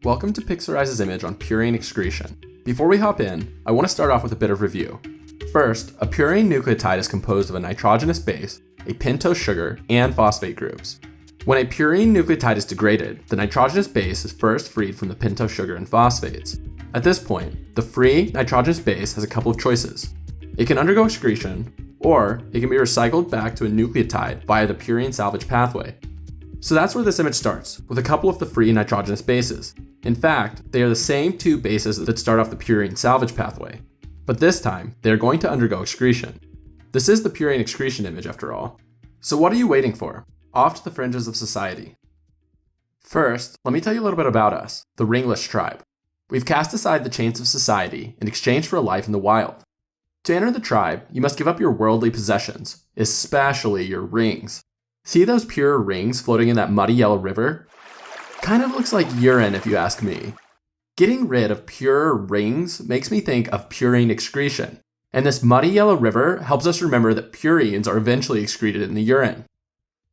Welcome to Pixarize's image on purine excretion. Before we hop in, I want to start off with a bit of review. First, a purine nucleotide is composed of a nitrogenous base, a pentose sugar, and phosphate groups. When a purine nucleotide is degraded, the nitrogenous base is first freed from the pentose sugar and phosphates. At this point, the free nitrogenous base has a couple of choices. It can undergo excretion, or it can be recycled back to a nucleotide via the purine salvage pathway. So that's where this image starts, with a couple of the free nitrogenous bases. In fact, they are the same two bases that start off the purine salvage pathway. But this time, they are going to undergo excretion. This is the purine excretion image after all. So what are you waiting for? Off to the fringes of society. First, let me tell you a little bit about us, the ringless tribe. We've cast aside the chains of society in exchange for a life in the wild. To enter the tribe, you must give up your worldly possessions, especially your rings. See those pure rings floating in that muddy yellow river? Kind of looks like urine if you ask me. Getting rid of pure rings makes me think of purine excretion, and this muddy yellow river helps us remember that purines are eventually excreted in the urine.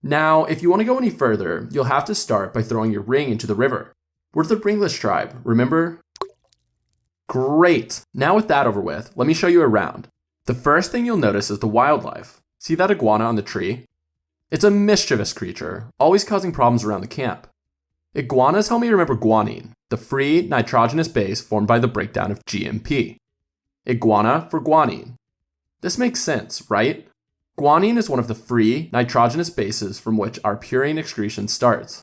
Now, if you want to go any further, you'll have to start by throwing your ring into the river. We're the ringless tribe, remember? Great! Now with that over with, let me show you around. The first thing you'll notice is the wildlife. See that iguana on the tree? It's a mischievous creature, always causing problems around the camp. Iguanas help me remember guanine, the free nitrogenous base formed by the breakdown of GMP. Iguana for guanine. This makes sense, right? Guanine is one of the free nitrogenous bases from which our purine excretion starts.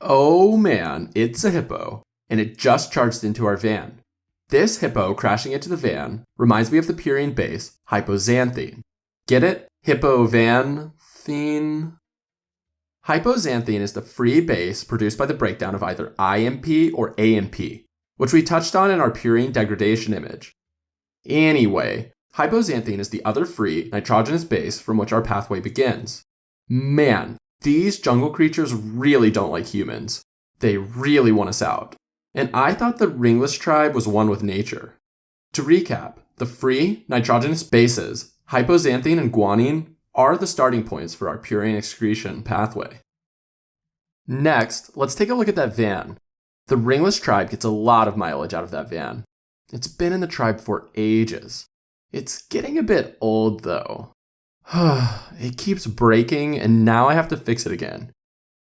Oh man, it's a hippo, and it just charged into our van. This hippo crashing into the van reminds me of the purine base, hypoxanthine. Get it? Hypovanthine? Hypoxanthine is the free base produced by the breakdown of either IMP or AMP, which we touched on in our purine degradation image. Anyway, hypoxanthine is the other free nitrogenous base from which our pathway begins. Man, these jungle creatures really don't like humans. They really want us out. And I thought the ringless tribe was one with nature. To recap, the free nitrogenous bases, hypoxanthine and guanine, are the starting points for our purine excretion pathway. Next, let's take a look at that van. The ringless tribe gets a lot of mileage out of that van. It's been in the tribe for ages. It's getting a bit old though. It keeps breaking and now I have to fix it again.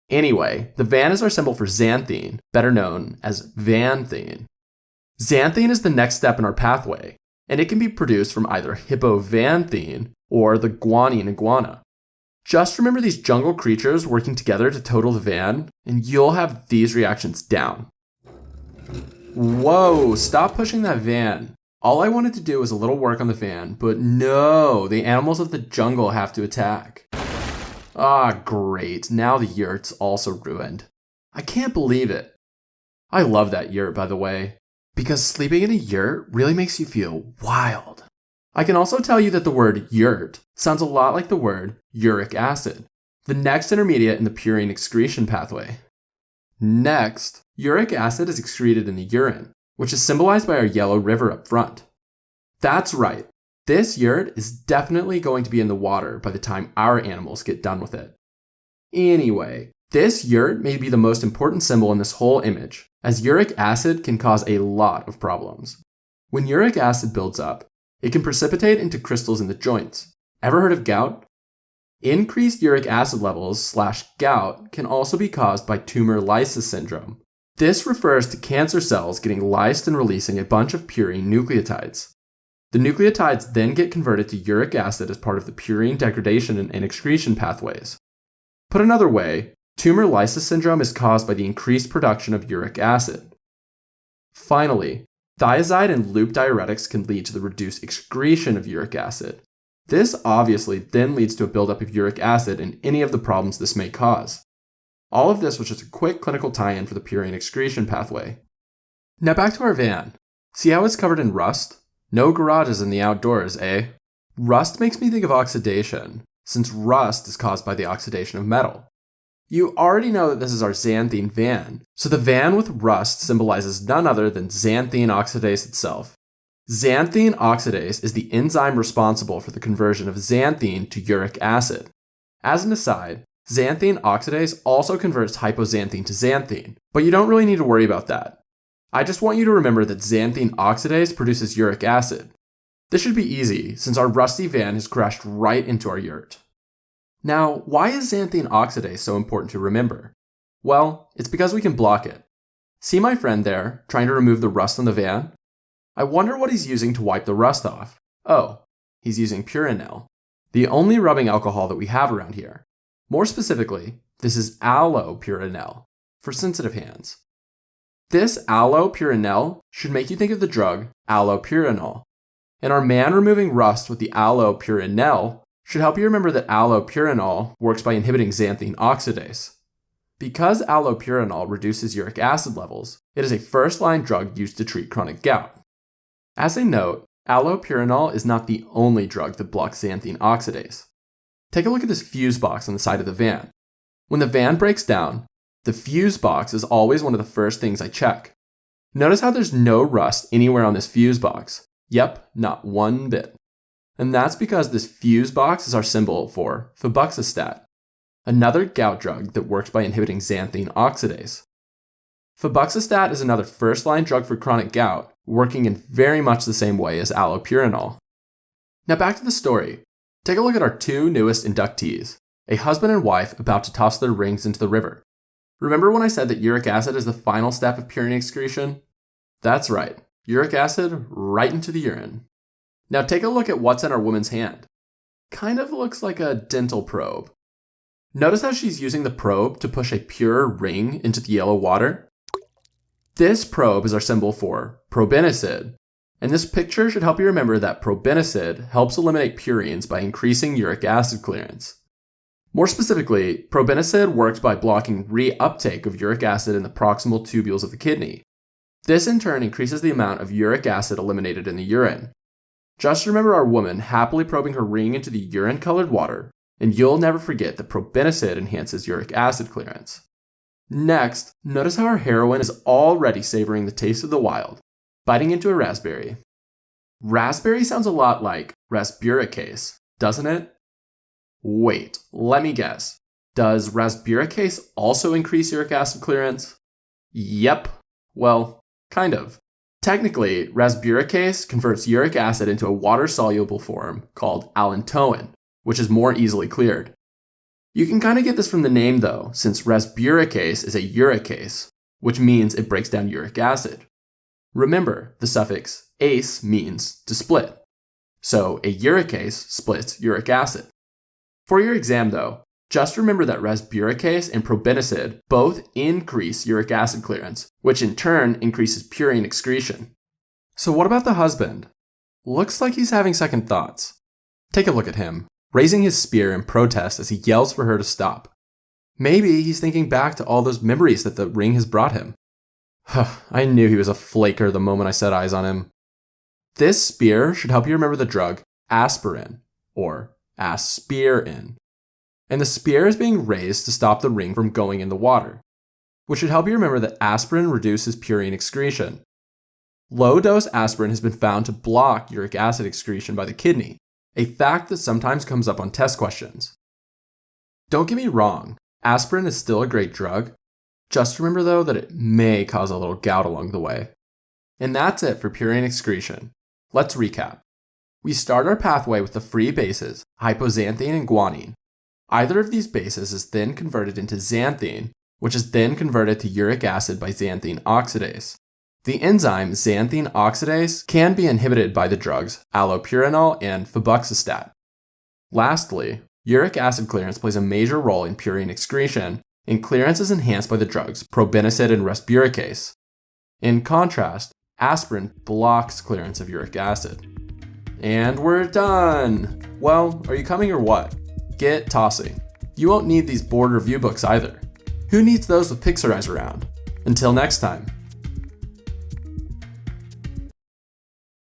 Anyway, the van is our symbol for xanthine, better known as vanthine. Xanthine is the next step in our pathway, and it can be produced from either hypovanthine or the guanine iguana. Just remember these jungle creatures working together to total the van, and you'll have these reactions down. Whoa, stop pushing that van. All I wanted to do was a little work on the van, but no, the animals of the jungle have to attack. Ah, great, now the yurt's also ruined. I can't believe it. I love that yurt, by the way, because sleeping in a yurt really makes you feel wild. I can also tell you that the word yurt sounds a lot like the word uric acid, the next intermediate in the purine excretion pathway. Next, uric acid is excreted in the urine, which is symbolized by our yellow river up front. That's right, this yurt is definitely going to be in the water by the time our animals get done with it. Anyway, this yurt may be the most important symbol in this whole image, as uric acid can cause a lot of problems. When uric acid builds up, it can precipitate into crystals in the joints. Ever heard of gout? Increased uric acid levels / gout can also be caused by tumor lysis syndrome. This refers to cancer cells getting lysed and releasing a bunch of purine nucleotides. The nucleotides then get converted to uric acid as part of the purine degradation and excretion pathways. Put another way, tumor lysis syndrome is caused by the increased production of uric acid. Finally, thiazide and loop diuretics can lead to the reduced excretion of uric acid. This obviously then leads to a buildup of uric acid and any of the problems this may cause. All of this was just a quick clinical tie-in for the purine excretion pathway. Now back to our van. See how it's covered in rust? No garages in the outdoors, eh? Rust makes me think of oxidation, since rust is caused by the oxidation of metal. You already know that this is our xanthine van, so the van with rust symbolizes none other than xanthine oxidase itself. Xanthine oxidase is the enzyme responsible for the conversion of xanthine to uric acid. As an aside, Xanthine oxidase also converts hypoxanthine to xanthine, but you don't really need to worry about that. I just want you to remember that xanthine oxidase produces uric acid. This should be easy since our rusty van has crashed right into our yurt. Now, why is xanthine oxidase so important to remember? Well, it's because we can block it. See my friend there, trying to remove the rust on the van? I wonder what he's using to wipe the rust off. Oh, he's using Purine, the only rubbing alcohol that we have around here. More specifically, this is aloe Purine for sensitive hands. This aloe Purine should make you think of the drug allopurinol. And our man removing rust with the aloe Purine should help you remember that allopurinol works by inhibiting xanthine oxidase. Because allopurinol reduces uric acid levels, it is a first-line drug used to treat chronic gout. As a note, allopurinol is not the only drug that blocks xanthine oxidase. Take a look at this fuse box on the side of the van. When the van breaks down, the fuse box is always one of the first things I check. Notice how there's no rust anywhere on this fuse box. Yep, not one bit. And that's because this fuse box is our symbol for febuxostat, another gout drug that works by inhibiting xanthine oxidase. Febuxostat is another first-line drug for chronic gout, working in very much the same way as allopurinol. Now back to the story. Take a look at our two newest inductees, a husband and wife about to toss their rings into the river. Remember when I said that uric acid is the final step of purine excretion? That's right, uric acid right into the urine. Now take a look at what's in our woman's hand. Kind of looks like a dental probe. Notice how she's using the probe to push a pure ring into the yellow water? This probe is our symbol for probenecid, and this picture should help you remember that probenecid helps eliminate purines by increasing uric acid clearance. More specifically, probenecid works by blocking reuptake of uric acid in the proximal tubules of the kidney. This in turn increases the amount of uric acid eliminated in the urine. Just remember our woman happily probing her ring into the urine-colored water, and you'll never forget that probenecid enhances uric acid clearance. Next, notice how our heroine is already savoring the taste of the wild, biting into a raspberry. Raspberry sounds a lot like rasburicase, doesn't it? Wait, let me guess. Does rasburicase also increase uric acid clearance? Yep. Well, kind of. Technically, rasburicase converts uric acid into a water-soluble form called allantoin, which is more easily cleared. You can kind of get this from the name though, since rasburicase is a uricase, which means it breaks down uric acid. Remember, the suffix ase means to split. So a uricase splits uric acid. For your exam though, just remember that rasburicase and probenecid both increase uric acid clearance, which in turn increases purine excretion. So what about the husband? Looks like he's having second thoughts. Take a look at him, raising his spear in protest as he yells for her to stop. Maybe he's thinking back to all those memories that the ring has brought him. I knew he was a flaker the moment I set eyes on him. This spear should help you remember the drug aspirin, or aspirin. And the spear is being raised to stop the ring from going in the water, which should help you remember that aspirin reduces purine excretion. Low-dose aspirin has been found to block uric acid excretion by the kidney, a fact that sometimes comes up on test questions. Don't get me wrong, aspirin is still a great drug. Just remember though that it may cause a little gout along the way. And that's it for purine excretion. Let's recap. We start our pathway with the free bases, hypoxanthine and guanine. Either of these bases is then converted into xanthine, which is then converted to uric acid by xanthine oxidase. The enzyme xanthine oxidase can be inhibited by the drugs allopurinol and febuxostat. Lastly, uric acid clearance plays a major role in purine excretion, and clearance is enhanced by the drugs probenecid and rasburicase. In contrast, aspirin blocks clearance of uric acid. And we're done! Well, are you coming or what? Get tossing. You won't need these board review books either. Who needs those with Pixar eyes around? Until next time.